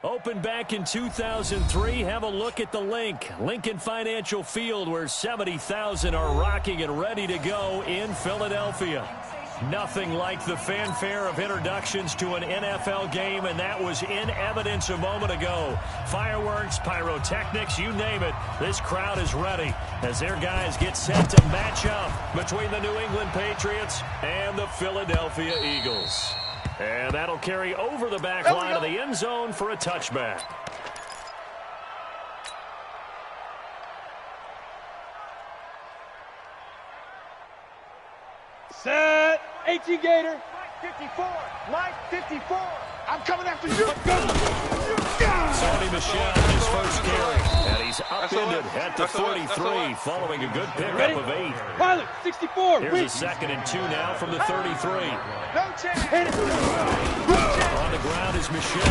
Opened back in 2003, have a look at the link. Lincoln Financial Field, where 70,000 are rocking and ready to go in Philadelphia. Nothing like the fanfare of introductions to an NFL game, and that was in evidence a moment ago. Fireworks, pyrotechnics, you name it. This crowd is ready as their guys get set to match up between the New England Patriots and the Philadelphia Eagles. And that'll carry over the back line of the end zone for a touchback. Set. 18 Gator. Mike 54. Mike 54. I'm coming after you. Sony Michel, his first carry. And he's upended at the 43 following a good pickup of 8. Pilot, 64. Here's a 2nd and 2 now from the 33. No chance. On the ground is Michel.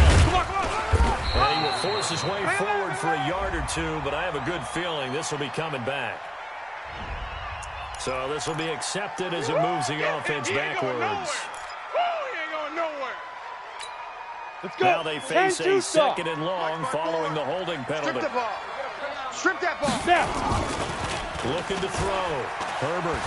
And he will force his way forward for a yard or two, but I have a good feeling this will be coming back. So this will be accepted as it moves the offense backwards. Let's go. Now they face a 2nd and long following the holding penalty. Strip the ball. Strip that ball. Snap. Looking to throw. Herbert.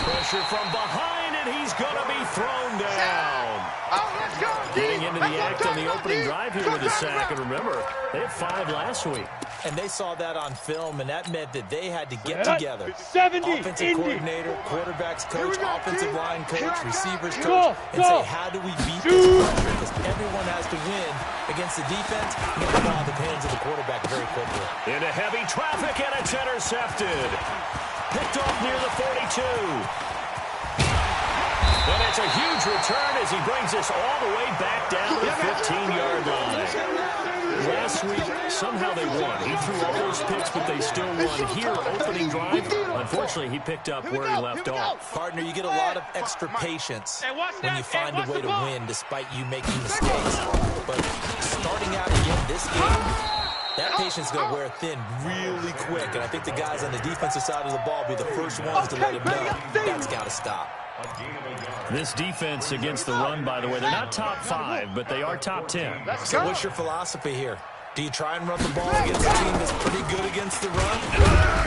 Pressure from behind, and he's going to be thrown down. Oh, let's go. Getting into the act on the opening drive here with a sack. And remember, they had 5 last week. And they saw that on film, and that meant that they had to get together. 70. Offensive coordinator, quarterbacks coach, offensive line coach, receivers coach, and say, how do we beat this pressure? Because everyone has to win against the defense. You get the ball in the hands of the quarterback very quickly. Into heavy traffic, and it's intercepted. Picked off near the 42. And it's a huge return as he brings us all the way back down to the 15-yard line. Last week, somehow they won. He threw all those picks, but they still won. Here, opening drive, unfortunately, he picked up where he left off. Partner, you get a lot of extra patience when you find a way to win despite you making mistakes. But starting out again this game, that patience is going to wear thin really quick. And I think the guys on the defensive side of the ball will be the first ones to let him know that's got to stop. This defense against the run, by the way, they're not top 5, but they are top 10. So what's your philosophy here? Do you try and run the ball against a team that's pretty good against the run?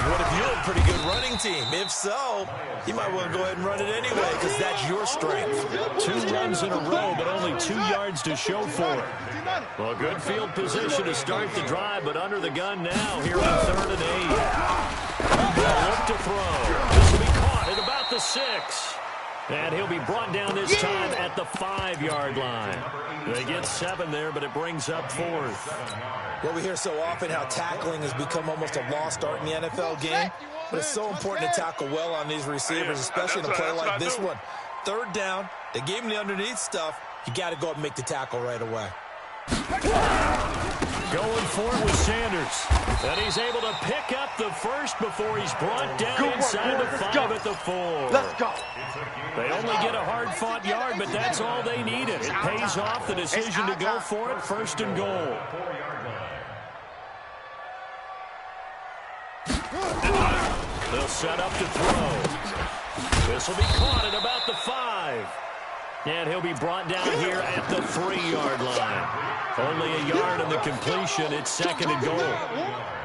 What if you're a pretty good running team? If so, you might want to go ahead and run it anyway because that's your strength. 2 runs in a row, but only 2 yards to show for it. Well, good field position to start the drive, but under the gun now here on 3rd and 8. Look to throw. This will be caught at about the 6. And he'll be brought down this time at the 5-yard line. They get 7 there, but it brings up 4th. Well, we hear so often how tackling has become almost a lost art in the NFL game. But it's so important to tackle well on these receivers, especially in a play like this one. 3rd down, they gave him the underneath stuff. You got to go up and make the tackle right away. Going for it with Sanders. And he's able to pick up the first before he's brought down inside the 5 at the 4. Let's go. They only get a hard-fought yard, but that's all they needed. It pays off the decision to go for it, 1st and goal. They'll set up to throw. This will be caught at about the 5. And he'll be brought down here at the 3-yard line. Only a yard on the completion. It's 2nd and goal.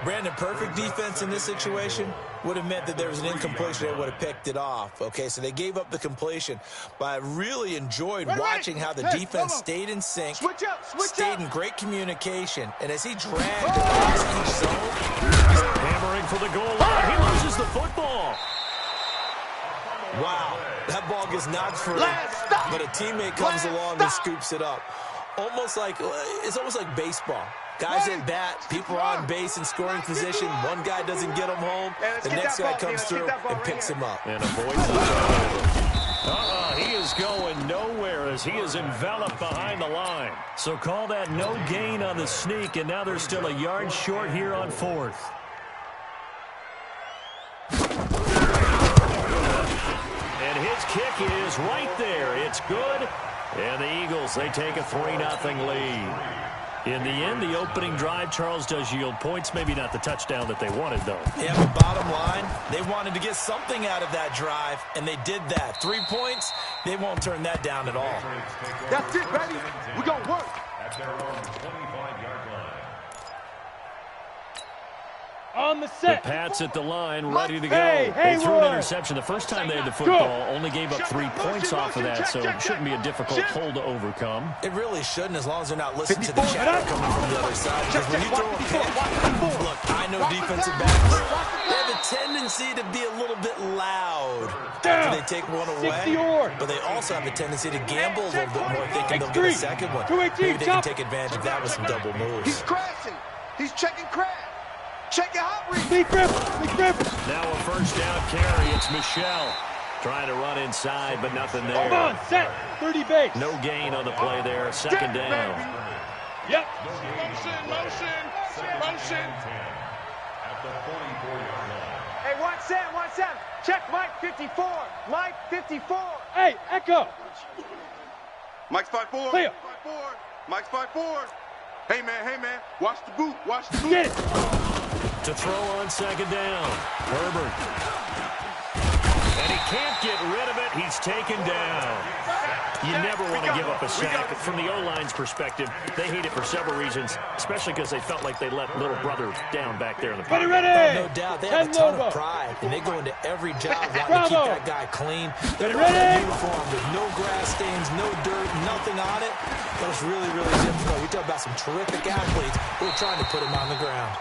Brandon, perfect defense in this situation would have meant that there was an incompletion that would have picked it off. Okay, so they gave up the completion. But I really enjoyed watching how the defense stayed in sync, stayed in great communication. And as he dragged across each zone, he's hammering for the goal line. He loses the football. Wow, that ball gets knocked free, but a teammate comes along and scoops it up. It's almost like baseball. Guys at bat, people are on base in scoring position. One guy doesn't get him home. The next guy comes through and picks him up. And avoids the turnover. He is going nowhere as he is enveloped behind the line. So call that no gain on the sneak, and now they're still a yard short here on 4th. And his kick is right there. It's good. And the Eagles, they take a 3-0 lead. In the end, the opening drive, Charles, does yield points. Maybe not the touchdown that they wanted, though. Yeah, but bottom line, they wanted to get something out of that drive, and they did that. 3 points, they won't turn that down at all. That's it, baby. We're going to work. On the The set. Pats at the line, ready to go. Hey, They threw an interception the first time they had the football, only gave up 3 points off of that, so it shouldn't be a difficult hole to overcome. It really shouldn't, as long as they're not listening to the chatter coming from the other side. Because when you throw a pick, look, I know defensive backs, they have a tendency to be a little bit loud after they take one away, but they also have a tendency to gamble a little bit more, thinking they'll get a second one. Maybe they can take advantage of that with some double moves. He's crashing. He's checking crash. Check your hot read. Big grip. Now a first down carry. It's Michelle trying to run inside, but nothing there. Hold on, set. 30 base. No gain on the play there. Second down. Yep. Motion. Hey, 1-7. Check Mike 54. Mike 54. Hey, Echo. Mike's 5-4. Clear. Mike's 5-4. Hey, man. Watch the boot. Get it. To throw on second down. Herbert. And he can't get rid of it. He's taken down. You never want to give up a sack. From the O-line's perspective, they hate it for several reasons, especially because they felt like they let little brother down back there in the pocket. Ready. No doubt. They have a ton of pride, and they go into every job wanting to keep that guy clean. They're in that uniform with no grass stains, no dirt, nothing on it. But it's really, really difficult. We talk about some terrific athletes who are trying to put him on the ground.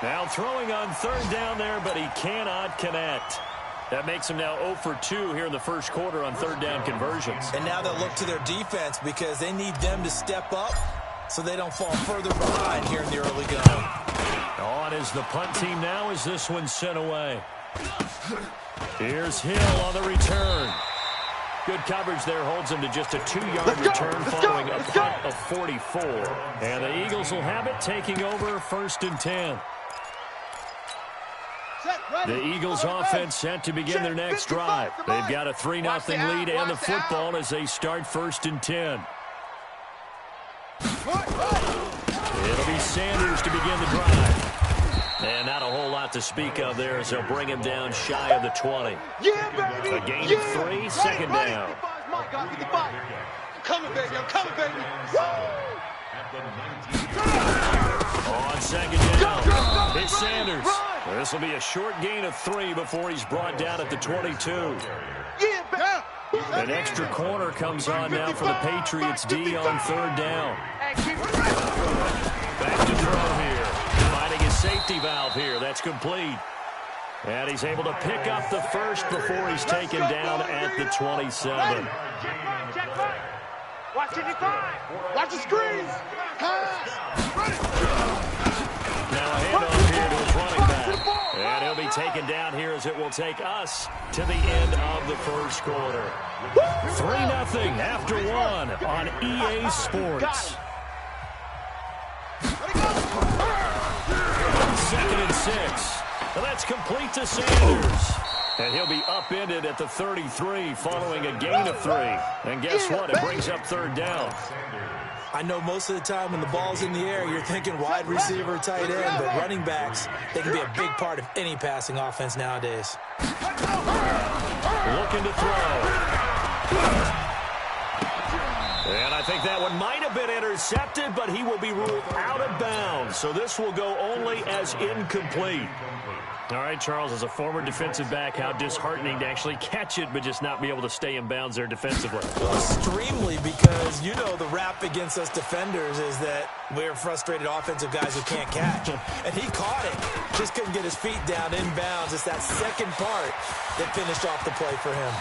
Now throwing on third down there, but he cannot connect. That makes him now 0 for 2 here in the first quarter on third down conversions. And now they'll look to their defense because they need them to step up so they don't fall further behind here in the early going. On is the punt team now as this one's sent away. Here's Hill on the return. Good coverage there, holds him to just a 2-yard return following a punt of 44. And the Eagles will have it, taking over 1st and 10. The Eagles offense set to begin their next drive. They've got a 3-0 lead and the football as they start 1st and 10. It'll be Sanders to begin the drive. And not a whole lot to speak of there as they'll bring him down shy of the 20. A gain of 3, second down. I'm coming, baby. On second down, it's Sanders. This will be a short gain of 3 before he's brought down at the 22. An extra corner comes on now for the Patriots D on third down. Back to throw here. Finding his safety valve here. That's complete. And he's able to pick up the first before he's taken down at the 27. Watch 55. Watch the screens. Now a handoff here to his running back. And he'll be taken down here as it will take us to the end of the first quarter. 3-0 after 1 on EA Sports. 2nd and 6. Well, that's complete to Sanders. And he'll be upended at the 33 following a gain of 3. And guess what? It brings up third down. I know most of the time when the ball's in the air, you're thinking wide receiver, tight end, but running backs, they can be a big part of any passing offense nowadays. Looking to throw. And I think that one might have been intercepted, but he will be ruled out of bounds. So this will go only as incomplete. All right, Charles, as a former defensive back, how disheartening to actually catch it, but just not be able to stay in bounds there defensively. Well, extremely, because you know the rap against us defenders is that we're frustrated offensive guys who can't catch. And he caught it, just couldn't get his feet down in bounds. It's that second part that finished off the play for him.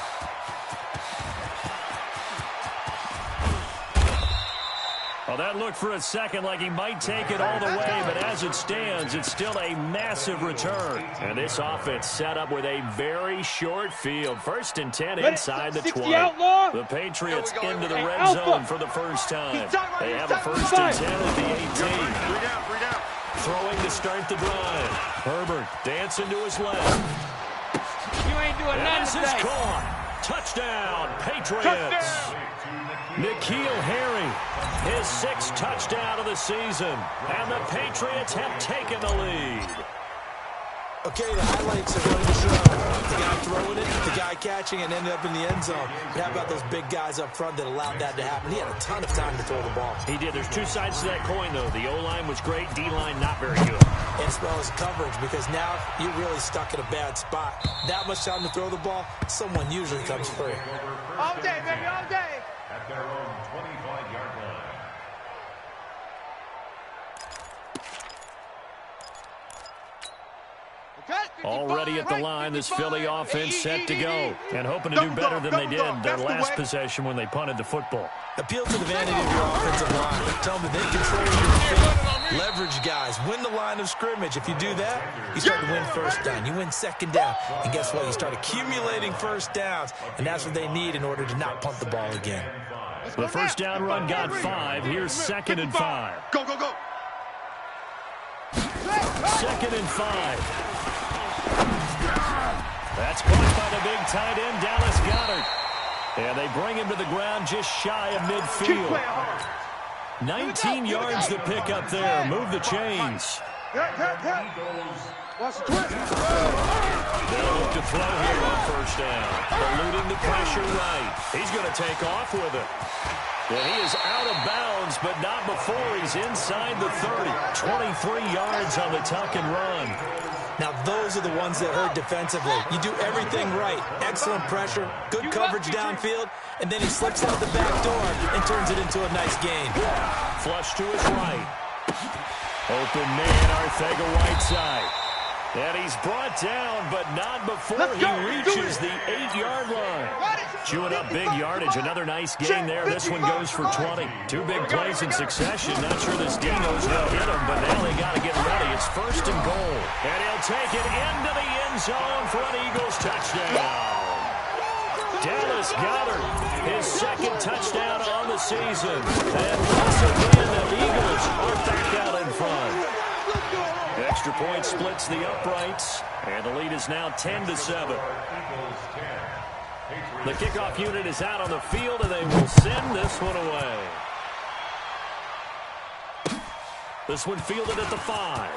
Well, that looked for a second like he might take it all the way, but as it stands, it's still a massive return. And this offense set up with a very short field. 1st and 10 inside the 20. The Patriots into the red zone for the first time. They have a 1st and 10 at the 18. Throwing to start the drive. Herbert dancing to his left. You ain't doing nothing This is today. caught. Touchdown, Patriots. N'Keal Harry, his 6th touchdown of the season, and the Patriots have taken the lead. Okay, the highlights are going to show the guy throwing it, the guy catching it, and ended up in the end zone. But how about those big guys up front that allowed that to happen? He had a ton of time to throw the ball. He did. There's two sides to that coin, though. The O-line was great, D-line not very good. And as well as coverage, because now you're really stuck in a bad spot. That much time to throw the ball, someone usually comes free. All day, baby, all day. At their own 25-yard line. Already at the line, this Philly offense set to go. And hoping to do better than they did their last possession when they punted the football. Appeal to the vanity of your offensive line. Tell them that they control your feet. Leverage guys. Win the line of scrimmage. If you do that, you start to win first down. You win second down. And guess what? You start accumulating first downs. And that's what they need in order to not punt the ball again. The first down run got 5. Here's 2nd and 5. Go, go, go. 2nd and 5. That's caught by the big tight end, Dallas Goedert. And they bring him to the ground just shy of midfield. 19 yards to pick up there. Move the chains. Watch the twist. They'll look to throw here on first down. Eluding the pressure right. He's going to take off with it. And he is out of bounds, but not before he's inside the 30. 23 yards on the tuck and run. Now, those are the ones that hurt defensively. You do everything right. Excellent pressure, good coverage downfield, and then he slips out the back door and turns it into a nice gain. Flush to his right. Open man, Arcega-Whiteside. And he's brought down, but not before he reaches the 8-yard line. Chewing up big yardage. Another nice gain there. This one goes for 20. 2 big plays in succession. Not sure this Dino's will hit him, but now they got to get ready. It's 1st and goal. And he'll take it into the end zone for an Eagles touchdown. Dallas Goedert, his 2nd touchdown on the season. And once again, the Eagles are back out in front. Extra point splits the uprights, and the lead is now 10-7. The kickoff unit is out on the field, and they will send this one away. This one fielded at the 5.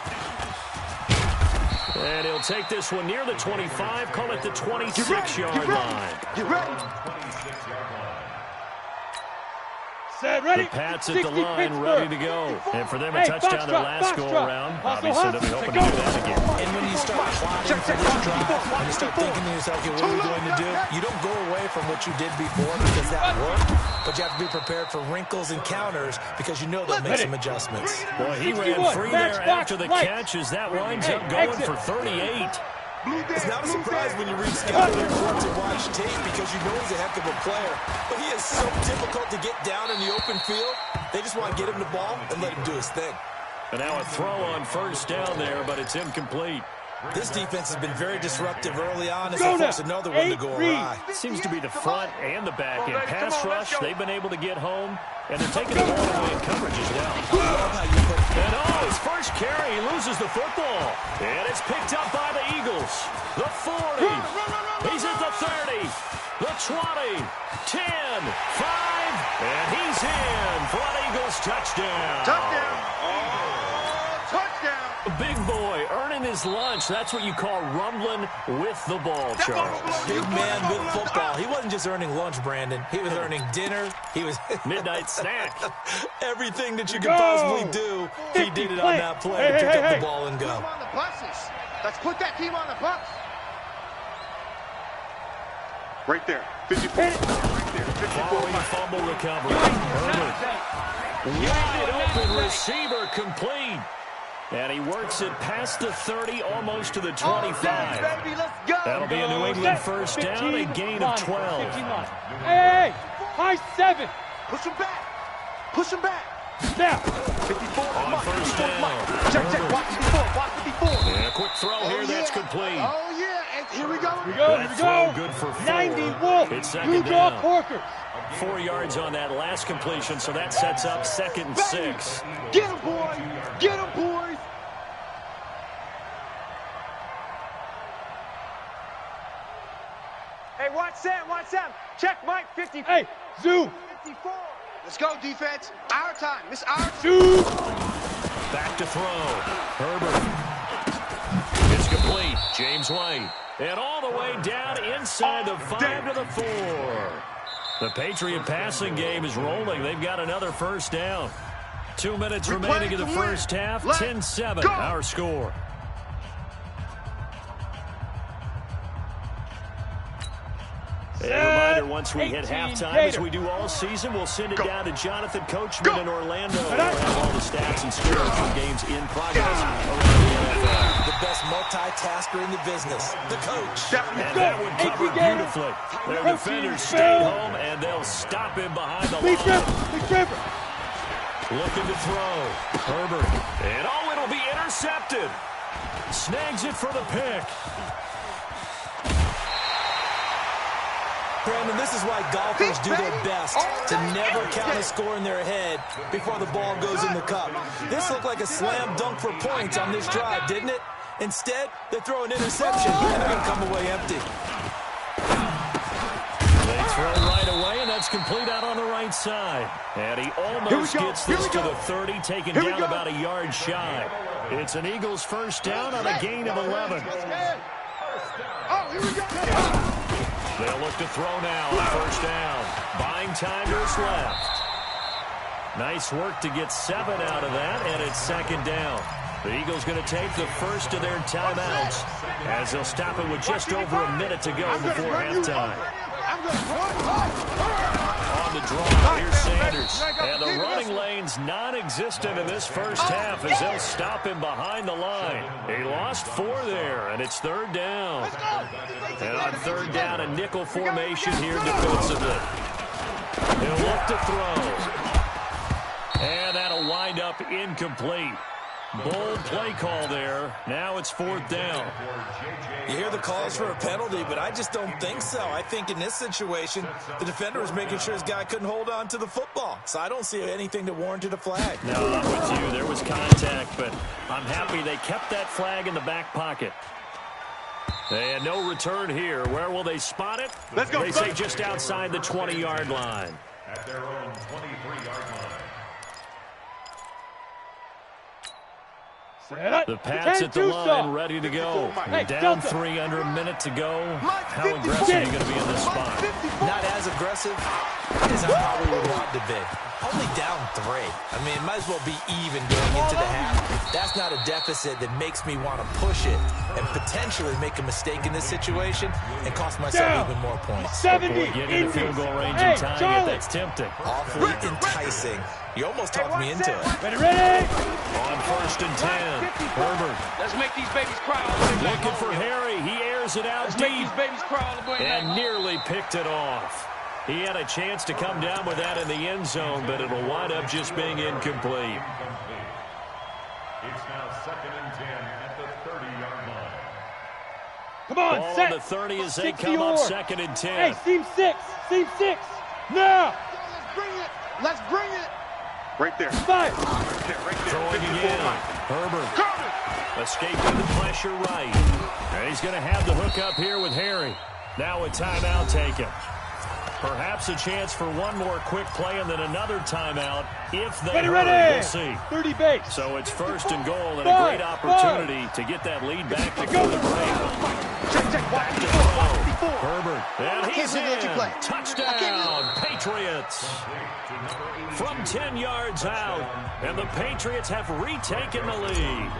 And he'll take this one near the 25, call it the 26-yard line. Get ready. The Pats at the line, ready to go. And for them, a touchdown their last go-around. Obviously, they'll be hoping to do that again. And when you start plotting for this drive, and you start thinking to yourself, okay, what are we going to do? You don't go away from what you did before because that worked, but you have to be prepared for wrinkles and counters because you know they'll make some adjustments. Boy, he ran free there after the catch as that winds up going for 38. It's not a surprise when you read scouting reports and watch tape because you know he's a heck of a player. But he is so difficult to get down in the open field. They just want to get him the ball and let him do his thing. And now a throw on first down there, but it's incomplete. This defense has been very disruptive early on as they force another one to go awry. Seems to be the front and the back. In pass rush, they've been able to get home, and they're taking the ball away in coverage is down. I love how you put And his first carry, he loses the football. And it's picked up by the Eagles. The 40. He's at the 30. The 20. 10. 5. And he's in for an Eagles touchdown. Touchdown. Touchdown. A big boy earning his lunch. That's what you call rumbling with the ball, Charles. big man with football. He wasn't just earning lunch, Brandon. He was earning dinner. He was midnight snack. Everything that you could possibly do, he did it on that play. Pick up the ball and go. Put them on the buses. Let's put that team on the bus. Right there. 54. Right there. 54. Following fumble recovery. Herbert. Wide open receiver complete. And he works it past the 30, almost to the 25. That'll be a New England first down, a gain of 12. Hey, high 7. Push him back. Push him back. Now. 54. On first down. Check. Watch 54. Watch 54. And a quick throw here, that's complete. Oh, yeah. And here we go. That throw good for 4. 90 Wolf. It's second Rudolph down. Porker. 4 yards on that last completion, so that sets up 2nd and 6. Get him, boys. Get him, boys. Hey, watch Sam. Watch Sam. Check Mike 54. Hey, Zoo. 54. Let's go, defense. Our time. This our time. Zoo. Back to throw. Herbert. It's complete. James White. And all the way down inside the 5 to the 4. The Patriot passing game is rolling. They've got another first down. 2 minutes remaining in the first half. 10-7 our score. And a reminder, once we hit halftime, as we do all season, we'll send it down to Jonathan Coachman in Orlando. We'll have all the stats and scores from games in progress around the NFL. The best multitasker in the business, the coach. And that would cover beautifully. Their defenders stayed home, and they'll stop him behind the line. Looking to throw. Herbert. And it'll be intercepted. Snags it for the pick. Brandon, this is why golfers do their best to never count a score in their head before the ball goes in the cup. This looked like a slam dunk for points on this drive, didn't it? Instead, they throw an interception, and they're going to come away empty. They throw right away, and that's complete out on the right side. And he almost gets this to the 30, taken down about a yard shy. It's an Eagles first down on a gain of 11. Oh, here we go. They'll look to throw now on first down. Buying time to his left. Nice work to get 7 out of that, and it's second down. The Eagles going to take the first of their timeouts as they'll stop it with just over a minute to go before halftime. On the draw, here's Sanders. And the running lane's non-existent in this first half as they'll stop him behind the line. He lost 4 there, and it's third down. And on third down, a nickel formation here defensively. He'll look to throw. And that'll wind up incomplete. Bold play call there. Now it's fourth down. You hear the calls for a penalty, but I just don't think so. I think in this situation, the defender was making sure his guy couldn't hold on to the football. So I don't see anything that warranted a flag. No, I'm with you. There was contact, but I'm happy they kept that flag in the back pocket. And no return here. Where will they spot it? Let's go. They say just outside the 20-yard line. At their own 23-yard line. The Pats at the line, ready to go. Down 3, under a minute to go. How aggressive are you going to be in this spot? Not as aggressive as I probably would want to be. Only down 3. I mean, it might as well be even going into the half. That's not a deficit that makes me want to push it and potentially make a mistake in this situation and cost myself even more points. 70. Get in the field goal range and tying it. That's tempting. Awfully enticing. You almost talked me into it. Ready? On first and 10, Herbert. Let's make these babies cry. Looking for Harry. He airs it out Let's make deep these babies cry all the way back. and nearly picked it off. He had a chance to come down with that in the end zone, but it'll wind up just being incomplete. It's now 2nd and 10 at the 30-yard line. Come on, Ball set. on the 30 as they 60 come up or. 2nd and 10. Hey, seam 6. Seam 6. Now. Let's bring it. Let's bring it. Right there. 5. Right there, right there. Throwing 54 again. line. Herbert escaping the pressure right. And he's going to have the hook up here with Harry. Now a timeout taken. Perhaps a chance for one more quick play and then another timeout if they hurry. We'll see. 30 base. So it's first and goal and a great opportunity to get that lead back before the break. Back to throw. Herbert. And he's in. Touchdown, Patriots. From 10 yards out. And the Patriots have retaken the lead.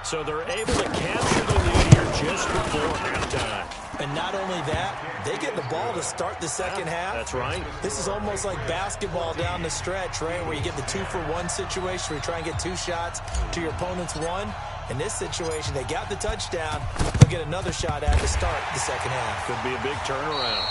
So they're able to capture the lead here just before halftime. And not only that, they get the ball to start the second half. That's right. This is almost like basketball down the stretch, right, where you get the 2-for-1 situation where you try and get 2 shots to your opponent's 1. In this situation, they got the touchdown. They'll get another shot at to start the second half. Could be a big turnaround.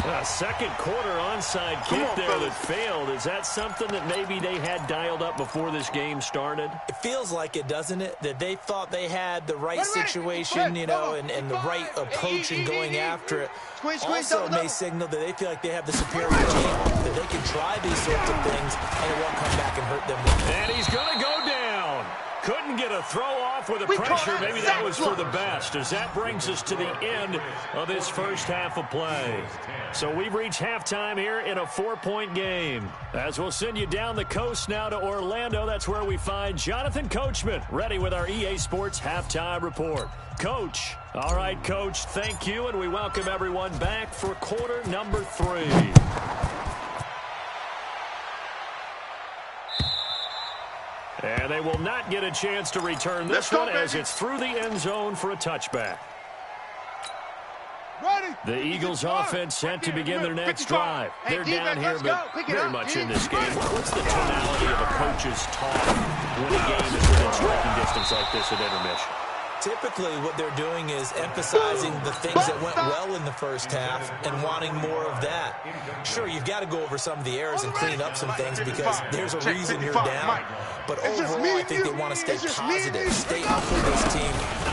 A second quarter onside kick there that failed. Is that something that maybe they had dialed up before this game started? It feels like it, doesn't it? That they thought they had the right situation, you know, and the right approach in going after it. Also may signal that they feel like they have the superior team, that they can try these sorts of things, and it won't come back and hurt them. And he's going to go down. Couldn't get a throw off with the pressure. Maybe that was for the best, as that brings us to the end of this first half of play. So we've reached halftime here in a 4-point game. As we'll send you down the coast now to Orlando, that's where we find Jonathan Coachman, ready with our EA Sports halftime report. Coach. All right, Coach, thank you, and we welcome everyone back for quarter number 3. And they will not get a chance to return this one as it's through the end zone for a touchback. The Eagles offense set to begin their next drive. They're down here, but very much in this game. What's the tonality of a coach's talk when a game is within striking distance like this at intermission? Typically, what they're doing is emphasizing the things that went well in the first half and wanting more of that. Sure, you've got to go over some of the errors and clean up some things because there's a reason you're down. But overall, I think they want to stay positive, stay up with this team.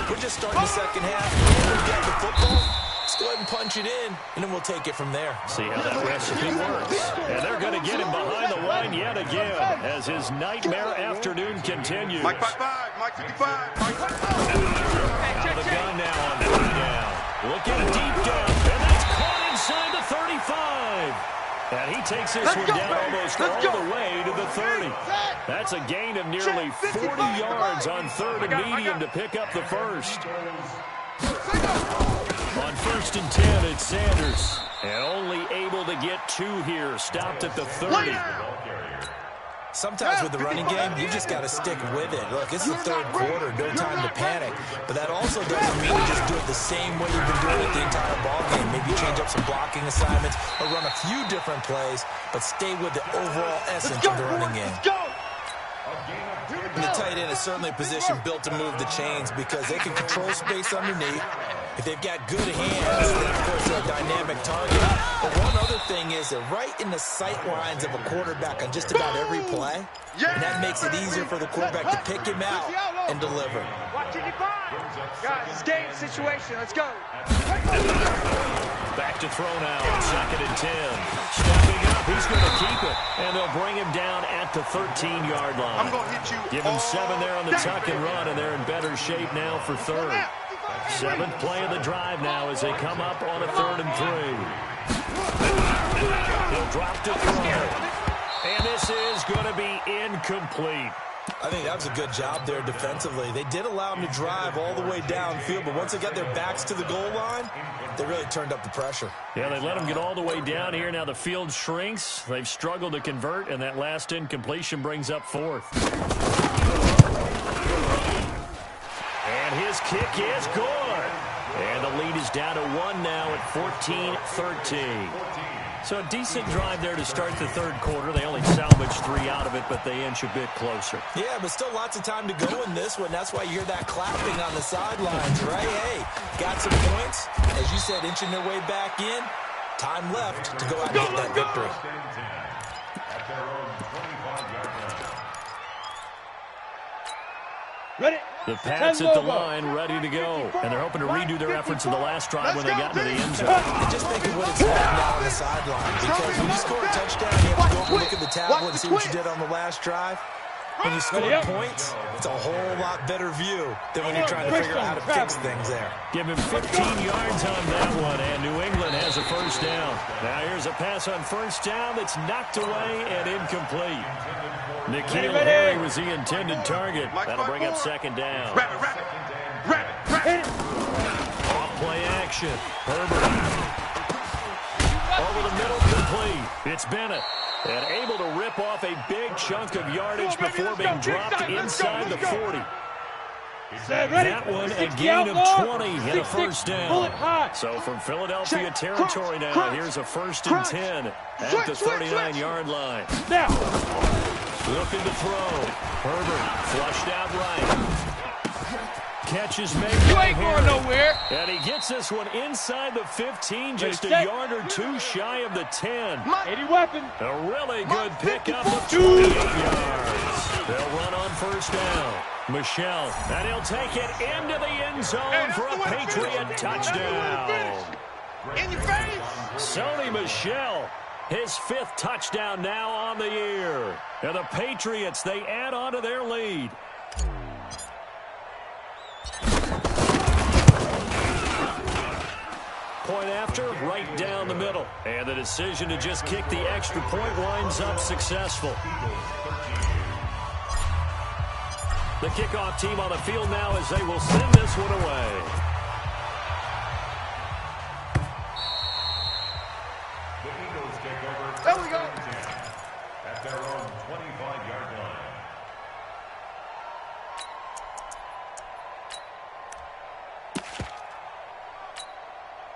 We're just starting the second half. We've got the football. Let's go ahead and punch it in, and then we'll take it from there. See how that recipe works. And they're going to get him behind the line yet again as his nightmare afternoon continues. Mike 55, Mike 55, Mike 55. Out of the gun now on 3rd down. Looking deep down, and that's caught inside the 35. And he takes this one down almost all the way to the 30. That's a gain of nearly 40 yards on 3rd and medium to pick up the first. On 1st and 10, it's Sanders. And only able to get 2 here. Stopped at the 30. Sometimes with the running game, you just got to stick with it. Look, it's the 3rd quarter, no time to panic. But that also doesn't mean you just do it the same way you've been doing it the entire ball game. Maybe change up some blocking assignments or run a few different plays, but stay with the overall essence of the running game. And the tight end is certainly a position built to move the chains because they can control space underneath. If they've got good hands, then of course they're a dynamic target. But one other thing is they're right in the sight lines of a quarterback on just about every play. And that makes it easier for the quarterback to pick him out and deliver. Watch it, guys, it's game situation. Let's go. Back to throw now on 2nd and 10. Stepping up, he's going to keep it. And they'll bring him down at the 13-yard line. I'm going to hit you. Give him 7 there on the tuck and run, and they're in better shape now for 3rd. 7th play of the drive now as they come up on a 3rd and 3. He'll drop to throw. And this is going to be incomplete. I think that was a good job there defensively. They did allow him to drive all the way downfield, but once they got their backs to the goal line, they really turned up the pressure. Yeah, they let him get all the way down here. Now the field shrinks. They've struggled to convert, and that last incompletion brings up 4th. And his kick is good. And the lead is down to 1 now at 14-13. So a decent drive there to start the 3rd quarter. They only salvaged 3 out of it, but they inch a bit closer. Yeah, but still lots of time to go in this one. That's why you hear that clapping on the sidelines, right? Hey, got some points. As you said, inching their way back in. Time left to go out and get that victory. Ready? The Pats at the line, ready to go. And they're hoping to redo their efforts in the last drive when they got into the end zone. And just think of what it's like now on the sideline. Because when you score a touchdown, you have to go over and look at the tablet and see what you did on the last drive. When you score points, it's a whole lot better view than when you're trying to figure out how to fix things there. Give him 15 yards on that one, and New England has a 1st down. Now here's a pass on 1st down that's knocked away and incomplete. N'Keal Harry was the intended target. That'll bring up 2nd down. Off play action. Herbert. Over the middle, complete. It's Bennett. And able to rip off a big chunk of yardage before being dropped inside the 40. That one a gain of 20 and a 1st down. So from Philadelphia territory now, here's a 1st and 10 at the 39-yard line. Now. Looking to throw. Herbert flushed out right. Catch is made. You ain't going nowhere. And he gets this one inside the 15, just a yard or 2 shy of the 10. Any weapon. A really good pickup of 28 yards. They'll run on 1st down. Michel, and he'll take it into the end zone for a Patriot touchdown. In your face. Sony Michel, his 5th touchdown now on the year. And the Patriots, they add on to their lead. point after, right down the middle. And the decision to just kick the extra point winds up successful. The kickoff team on the field now as they will send this one away. The Eagles take over. There we go. At their own 25-yard line.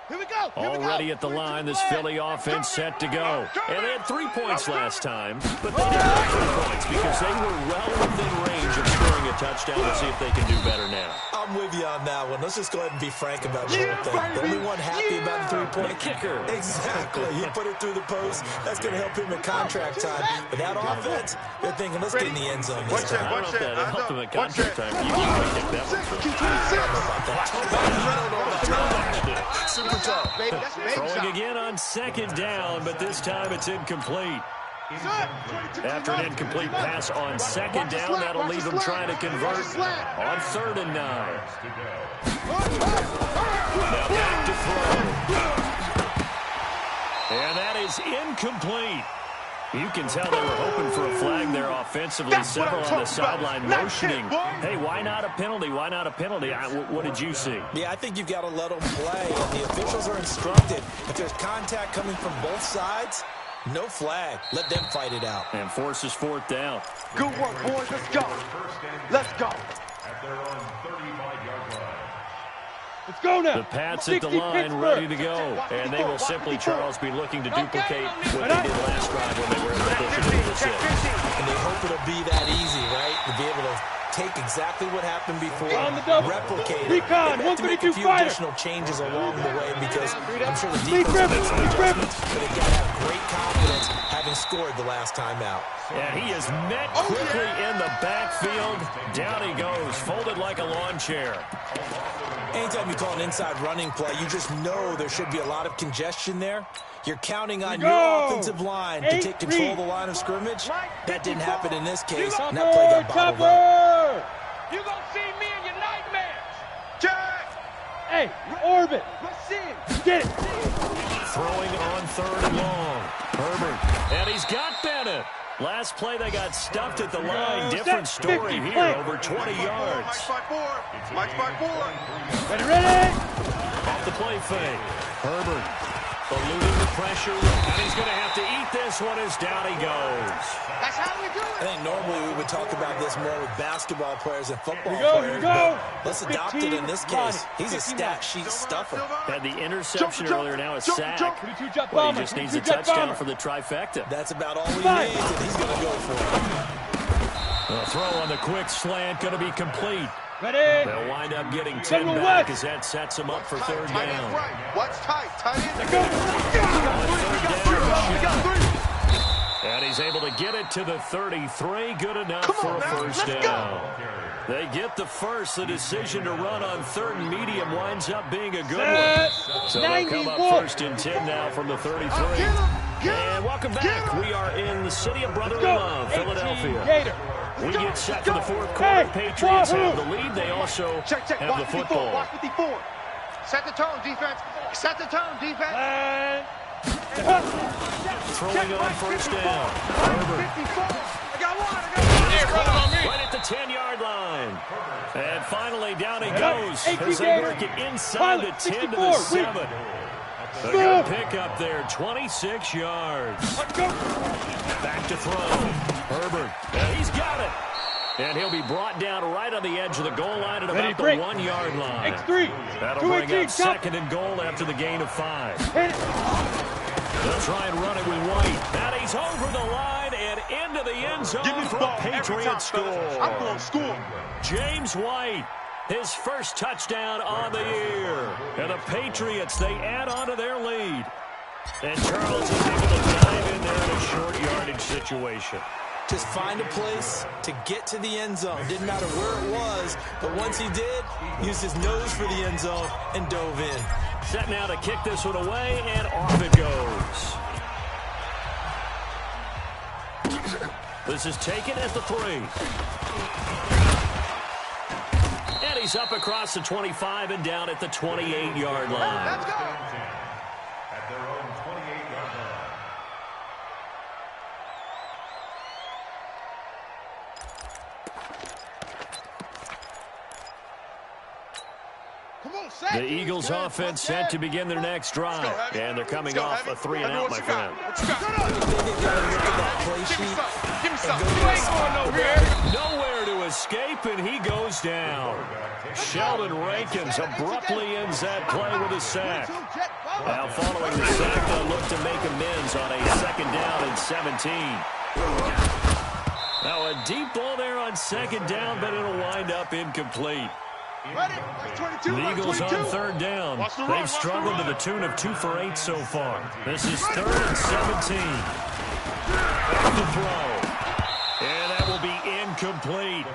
Here we go. Already at the line, this Philly offense set to go. And they had 3 points last time, but they didn't have 3 points because they were well within range of scoring a touchdown. Let's see if they can do better now. I'm with you on that one. Let's just go ahead and be frank about the whole thing. The only one happy about the 3-point kicker. Exactly. He put it through the post. That's going to help him in contract time. But that offense, they're thinking, let's get in the end zone this time. I don't know if that helped him in contract time. You can kick that one. Super tough. Throwing again on second down, but this time it's incomplete. After an incomplete pass on second down, that'll leave them trying to convert on 3rd and 9. Now back to throw. And that is incomplete. You can tell they were hoping for a flag there offensively. Several on the sideline motioning. Hey, why not a penalty? Why not a penalty? What did you see? Yeah, I think you've got to let them play. And the officials are instructed. If there's contact coming from both sides, no flag. Let them fight it out. And forces 4th down. Good work, boys. Let's go. Let's go. At their own 35-yard line. Let's go now. The Pats at the line, ready to go. And they will simply, Charles, be looking to duplicate what they did last drive when they were able to push it into the 6. And they hope it'll be that easy, right? To be able to take exactly what happened before, replicate it. They have to make a few additional changes along the way because I'm sure the defense will make some adjustments, but they've got to have great confidence having scored the last time out. And he is met quickly in the backfield. Down he goes, folded like a lawn chair. Anytime you call an inside running play, you just know there should be a lot of congestion there. You're counting on your offensive line to take control of the line of scrimmage. That didn't happen in this case, and that play got bottled up. You're going to see me in your nightmares. Jack! Hey, orbit. Let's see it. Get it. Throwing on 3rd and long. Herbert, and he's got Bennett. Last play, they got stuffed at the line. Different story here, over 20 yards. Mike's by 4. Ready? Off the play fake. Herbert eluding the pressure, and he's going to have to eat this one as down he goes. That's how we do it. I think normally we would talk about this more with basketball players and football players. Go. Let's adopt it in this case. He's a stat sheet stuffer. Had the interception earlier, now a sack. Well, he just needs a touchdown for the trifecta. That's about all he needs, and he's going to go for it. The throw on the quick slant going to be complete. Ready? They'll wind up getting 10 back as that sets them up for 3rd down. What's tight? Tight end. And he's able to get it to the 33. Good enough for a first down. They get the first. The decision to run on 3rd and medium winds up being a good one. So they'll come up 1st and 10 now from the 33. And welcome back. We are in the city of brotherly love, Philadelphia. We get set for the 4th quarter. Patriots have the lead. They also have the football. Watch 54. Set the tone, defense. Set the tone, defense. Throwing on 1st down. Herbert. I got one. Right at the 10-yard line. And finally, down he goes as they work it inside the 10 to the 7. A good pickup there, 26 yards. Back to throw. Herbert, and he's got it. And he'll be brought down right on the edge of the goal line at about the 1-yard line. That'll bring up 2nd and goal after the gain of 5. They'll try and run it with White. And he's over the line and into the end zone for a Patriot score. I'm going to school. James White, his first touchdown on the year. And the Patriots, they add on to their lead. And Charles is able to dive in there in a short yardage situation. Just find a place to get to the end zone. Didn't matter where it was, but once he did, used his nose for the end zone and dove in. Set now to kick this one away, and off it goes. This is taken at the 3. And plays up across the 25 and down at the 28-yard line. Let's go. At their own 28-yard line. Come on, Sack. The Eagles offense set to begin their next drive. And they're coming off a 3-and-out, my friend. Give me some. You ain't going nowhere. Nowhere to escape, and he goes down. Sheldon Rankins abruptly ends that play with a sack. Now following the sack, they'll look to make amends on a 2nd down and 17. Now a deep ball there on 2nd down, but it'll wind up incomplete. The Eagles on 3rd down. They've struggled to the tune of 2 for 8 so far. This is 3rd and 17. Back to throw. And that will be incomplete.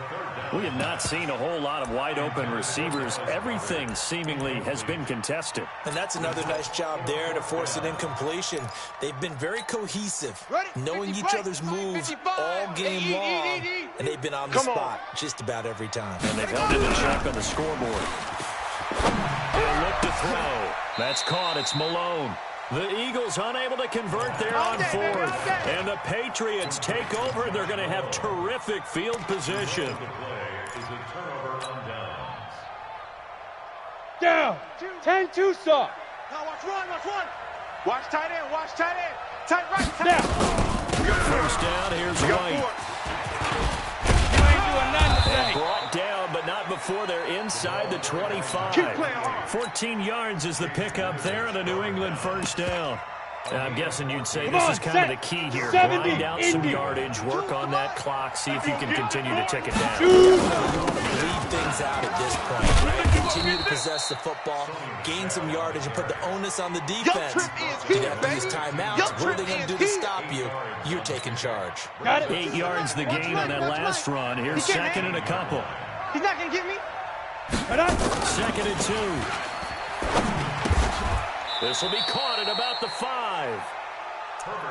We have not seen a whole lot of wide open receivers. Everything seemingly has been contested. And that's another nice job there to force an incompletion. They've been very cohesive, knowing each other's moves all game long, and they've been on the spot just about every time. And they've held it in check on the scoreboard. They'll look to throw. That's caught. It's Malone. The Eagles unable to convert there on 4th. And the Patriots take over. They're going to have terrific field position. Down. 10-2 stop. Now watch run. Watch tight end. Tight right. Tight Now. First down. Here's White. You ain't doing nothing today. Brought down, but not before they're inside the 25. 14 yards is the pickup there and a New England first down. I'm guessing you'd say this is kind of the key here. Grind out some yardage, work on that clock, see if you can continue to tick it down. Leave things out at this point, right? Continue to possess the football, gain some yardage, and put the onus on the defense. You have to use timeouts. What are they going to do to stop you? You're taking charge. Got it. 8 yards the gain on that last run. Here's 2nd and a couple. He's not going to get me. Right on. 2nd and 2. This will be caught at about the 5.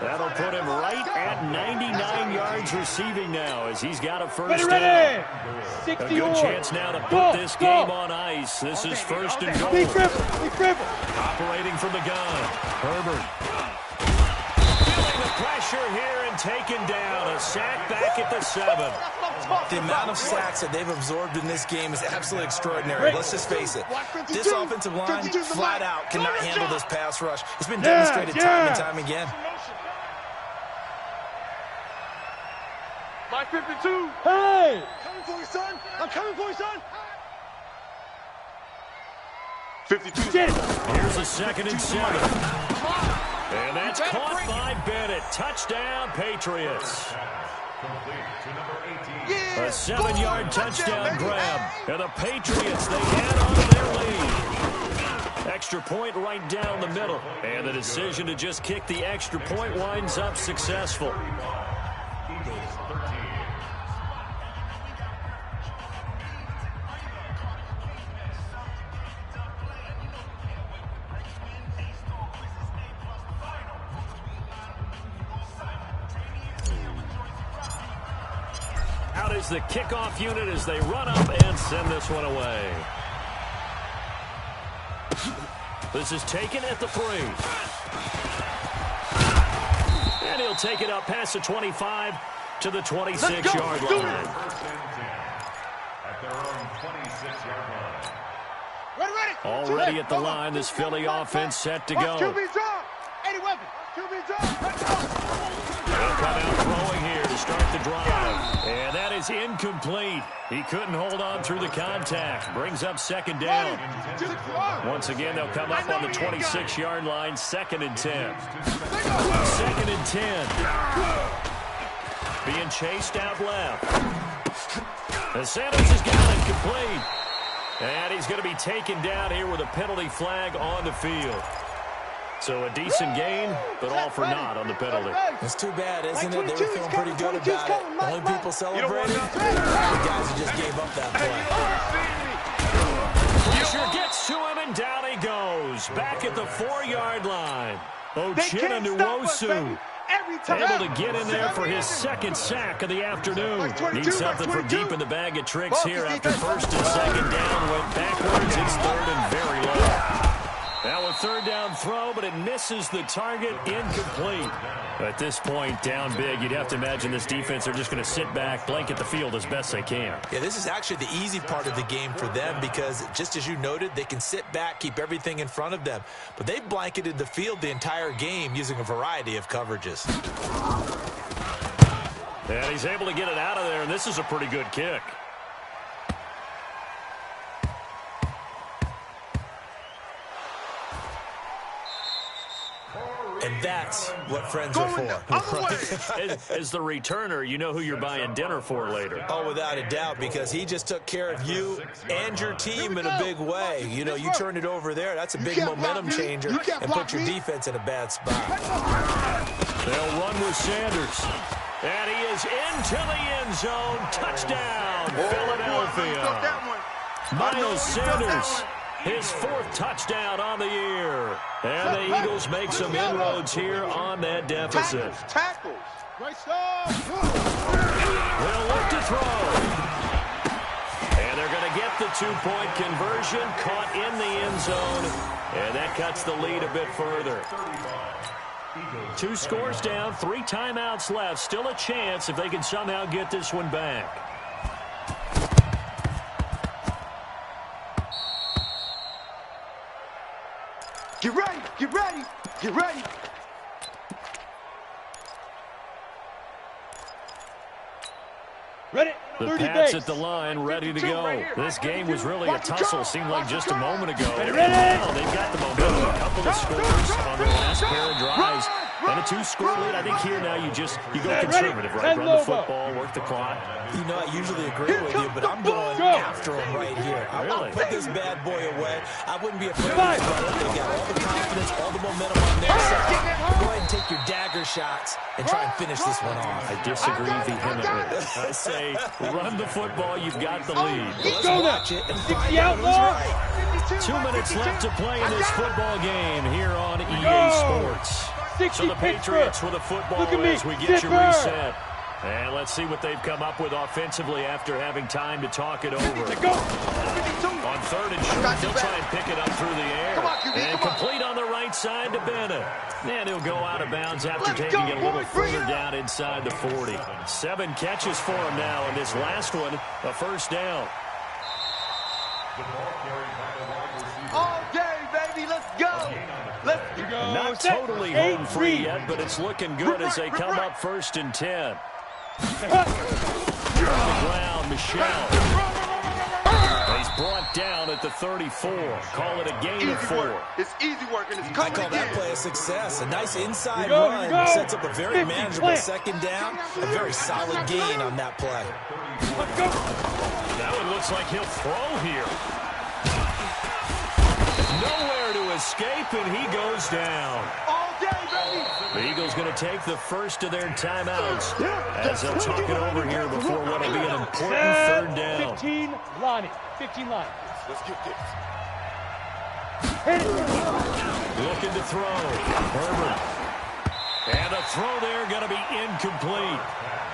That'll put him right at 99 yards receiving now as he's got a first down. A good chance now to put this game on ice. This is 1st and goal. Big dribble. Operating from the gun. Herbert. Feeling the pressure here and taken down. A sack back at the 7. The amount of sacks that they've absorbed in this game is absolutely extraordinary. Let's just face it. This offensive line, flat out, cannot handle this pass rush. It's been demonstrated time and time again. My 52. Hey. Coming for you, son. I'm coming for you, son. 52. Get it. Here's a 2nd and 7. And that's caught by Bennett. Touchdown, Patriots. A 7-yard touchdown grab. And the Patriots, they add on to their lead. Extra point right down the middle. And the decision to just kick the extra point winds up successful. Out is the kickoff unit as they run up and send this one away. This is taken at the 3. And he'll take it up past the 25 to the 26-yard line. At their own 26-yard line. Ready. Already at the line, this Philly offense set to go. QB draw. 80 weapon. QB draw. Let's go. They'll come out throwing here to start the drive. And that is incomplete. He couldn't hold on through the contact. Brings up 2nd down. Once again, they'll come up on the 26-yard line, 2nd and 10. 2nd and 10. Being chased out left. And Sanders has got it complete. And he's going to be taken down here with a penalty flag on the field. So a decent gain, but all for naught on the penalty. It's too bad, isn't it? They were feeling pretty good about it. Only people celebrating, the guys who just gave up that play. Pressure gets to him, and down he goes. Back at the 4-yard line. Uchenna Nwosu Able to get in there for his second sack of the afternoon. Needs something from deep in the bag of tricks here after first and second down. Went backwards. It's third and very low. Now a third down throw, but it misses the target. Incomplete. At this point, down big, you'd have to imagine this defense are just going to sit back, blanket the field as best they can. Yeah, this is actually the easy part of the game for them because, just as you noted, they can sit back, keep everything in front of them. But they've blanketed the field the entire game using a variety of coverages. And he's able to get it out of there, and this is a pretty good kick. And that's what friends are for. As the returner, you know who you're buying dinner for later. Oh, without a doubt, because he just took care of you and your team in a big way. You know, you turned it over there. That's a big momentum changer and put your defense in a bad spot. They'll run with Sanders. And he is into the end zone. Touchdown, Philadelphia. Miles Sanders. His fourth touchdown on the year. And the Eagles make some inroads here on that deficit. Tackles. They'll look to throw. And they're going to get the two-point conversion. Caught in the end zone. And that cuts the lead a bit further. 2 scores down, 3 timeouts left. Still a chance if they can somehow get this one back. Get ready, get ready, get ready. Ready? The Pats at the line, ready to go. This game was really a tussle. Seemed like just a moment ago. Now they've got the momentum. A couple of scores on their last pair of drives. And a 2-score lead. I think here now you go conservative, right? Run the football, work the clock. You know, I usually agree with you, but I'm going after him right here. Really? I'll put this bad boy away. I wouldn't be afraid of this, but they got all the confidence, all the momentum on their side. Go ahead and take your dagger shots and try and finish this one off. I disagree vehemently. I say run the football. You've got the lead. Let's watch it and find out who's right. 2 minutes left to play in this football game here on EA Sports. So the Patriots with a football as we get you reset. And let's see what they've come up with offensively after having time to talk it over. On third and short, they'll try and pick it up through the air. And complete on the right side to Bennett. And he'll go out of bounds after taking it a little further down inside the 40. 7 catches for him now, and this last one, a first down. All day, baby, let's go. Let's go. Not totally home free yet, but it's looking good as they come up first and 10. On the ground, Michelle. He's brought down at the 34. Call it a gain of 4. It's easy work, and it's I coming call that again. play a success. A nice inside run sets up a very manageable second down. A very solid gain on that play. That one looks like he'll throw here. Nowhere to escape, and he goes down. All day, baby. The Eagles going to take the first of their timeouts as they'll talk it over here before what will be an important third down. 15 Lonnie. 15 Lonnie. Let's get this. Looking to throw. Herbert. And a throw there going to be incomplete.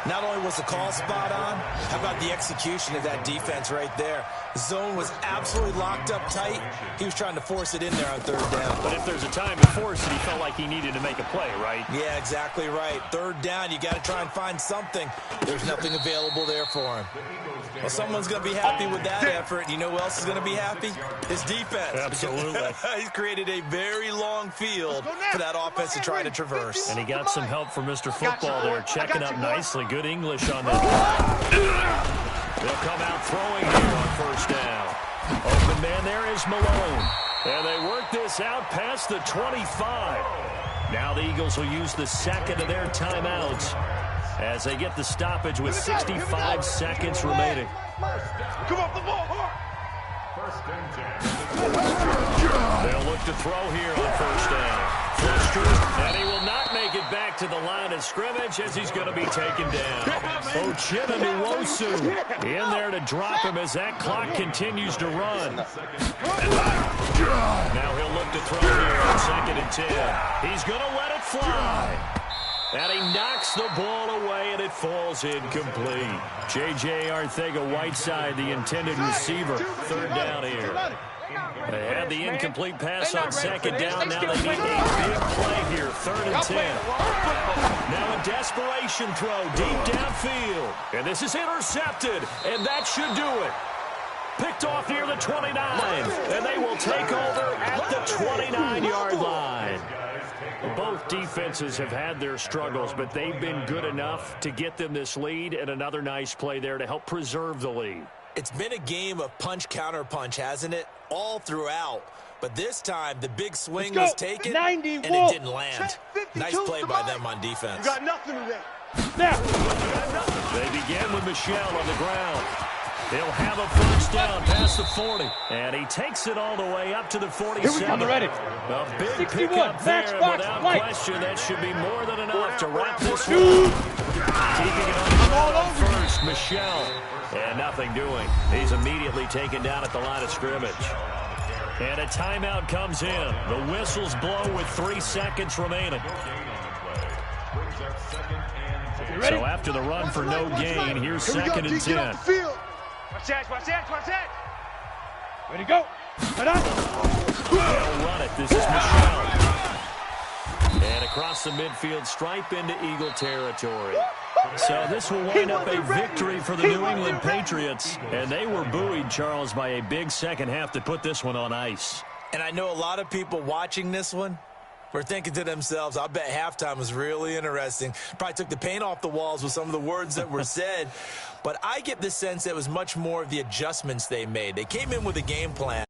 Not only was the call spot on, how about the execution of that defense right there? The zone was absolutely locked up tight. He was trying to force it in there on third down. But if there's a time to force it, he felt like he needed to make a play, right? Yeah, exactly right. Third down, you got to try and find something. There's nothing available there for him. Well, someone's going to be happy with that effort. You know who else is going to be happy? His defense. Absolutely. He's created a very long field for that offense to try to traverse. And he got some help from Mr. Football there, checking up nicely. Good English on that. They'll come out throwing here on first down. Open man there is Malone. And they work this out past the 25. Now the Eagles will use the second of their timeouts as they get the stoppage with 65 seconds remaining. Come off the ball hard. They'll look to throw here on first down. And he will not make it back to the line of scrimmage as he's going to be taken down. Ochena Nwosu in there to drop him as that clock continues to run. Now he'll look to throw here on second and 10. He's going to let it fly. And he knocks the ball away, and it falls incomplete. J.J. Arcega-Whiteside, the intended receiver. Third down here. They had the incomplete pass on second down. Now they need a big play here. 3rd and 10. Now a desperation throw deep downfield. And this is intercepted. And that should do it. Picked off near the 29. And they will take over at the 29-yard line. Both defenses have had their struggles, but they've been good enough to get them this lead, and another nice play there to help preserve the lead. It's been a game of punch-counter-punch, hasn't it? All throughout. But this time, the big swing was taken, and it didn't land. Nice play by them on defense. You got nothing today. Now. They begin with Michel on the ground. He'll have a first down past the 40. And he takes it all the way up to the 47. Here we come, ready. A big 61, pickup there, match box, without light. question. That should be more than enough to wrap this one up. Keeping it on first, Michel. And nothing doing. He's immediately taken down at the line of scrimmage. And a timeout comes in. The whistles blow with 3 seconds remaining. So after the run for no gain, here's 2nd and 10. Watch that, watch that, watch that. Ready to go. They'll run it. This is Michel. And across the midfield, stripe into Eagle territory. So this will wind up a victory for the New England Patriots. And they were buoyed, Charles, by a big second half to put this one on ice. And I know a lot of people watching this one were thinking to themselves, I bet halftime was really interesting. Probably took the paint off the walls with some of the words that were said. But I get the sense it was much more of the adjustments they made. They came in with a game plan.